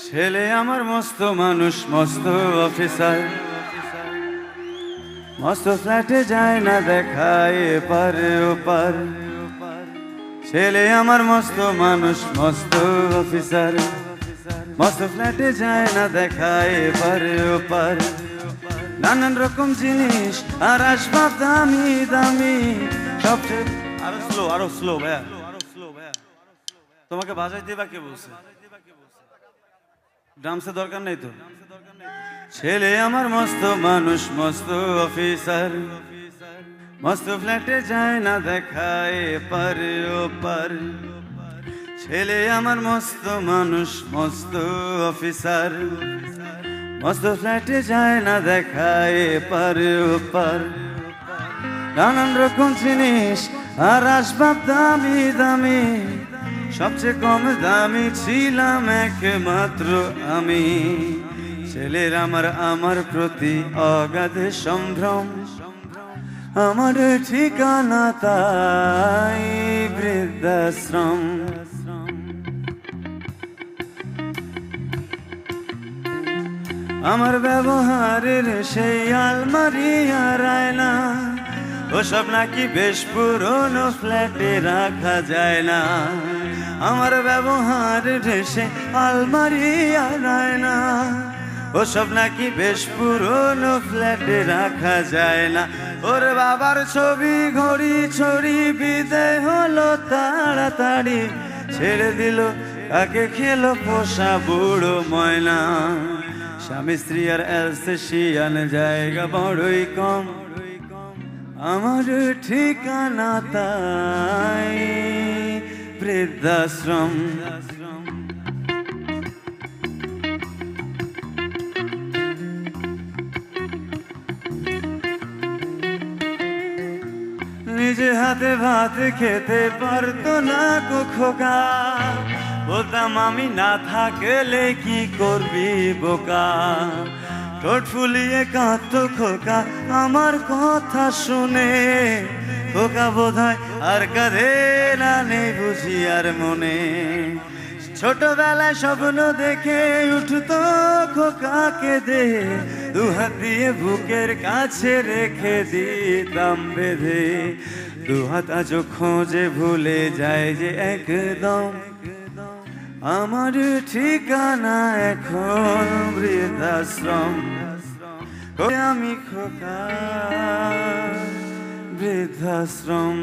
ছেলে আমার মস্ত মানুষ, মস্ত অফিসার, মস্ত ফ্ল্যাটে যায় না দেখায় এপার ওপার। ছেলে আমার মস্ত মানুষ, মস্ত অফিসার, মস্ত ফ্ল্যাটে যায় না দেখায় এপার ওপার। নানান রকম জিনিস আর আসবাব দামি দামি, সবচেয়ে আরো স্লো ভাইয়া, তোমাকে বাজাইতে বা কে বলছে? ড্রামসের দরকার নেই তো। ছেলে আমার মস্ত মানুষ, মস্ত অফিসার, মস্ত ফ্ল্যাটে যায় না দেখায় এপার ওপার। ছেলে আমার মস্ত মানুষ, মস্ত অফিসার, মস্ত ফ্ল্যাটে যায় না দেখায় এপার ওপার। নানান রকম জিনিস আর আসবাব দামি দামি, সবচেয়ে কম দামি ছিলাম একমাত্র আমি। ছেলের আমার প্রতি অগাধ সম্ভ্রম, আমার ঠিকানা তাই বৃদ্ধাশ্রম। আমার ব্যবহারের সেই আলমারি আর আয়না, ওসব নাকি বেশ পুরনো ফ্ল্যাটে রাখা যায় না। আমার ব্যবহারের সেই আলমারি আর আয়না, ওসব নাকি বেশ পুরনো ফ্ল্যাটে রাখা যায় না। ওর বাবার ছবি ঘড়ি ছড়ি বিদায় হলো তাড়াতাড়ি, ছেড়ে দিল কাকে খেলো পোষা বুড়ো ময়না। স্বামী স্ত্রী আর অ্যালসেশিয়ান জায়গা বড়ই কম, আমার ঠিকানা তাই বৃদ্ধাশ্রম। নিজে হাতে ভাত খেতে পারতো না গো খোকা, বলতাম আমি না থাকলে কি করবি বোকা। ঠোঁট ফুলিয়ে কাঁদতো খোকা আমার কথা শুনে, খোকা বোধহয় আর কাঁদে না, নেই বুঝি আর মনে। ছোটবেলায় স্বপ্ন দেখে উঠতো খোকা কেঁদে, দুহাত দিয়ে বুকের কাছে রেখে দিতাম বেঁধে। দুহাত আজও খোঁজে ভুলে যায় যে একদম, আমার ঠিকানা এখন বৃদ্ধাশ্রম। আমি খোকা বৃদ্ধাশ্রম।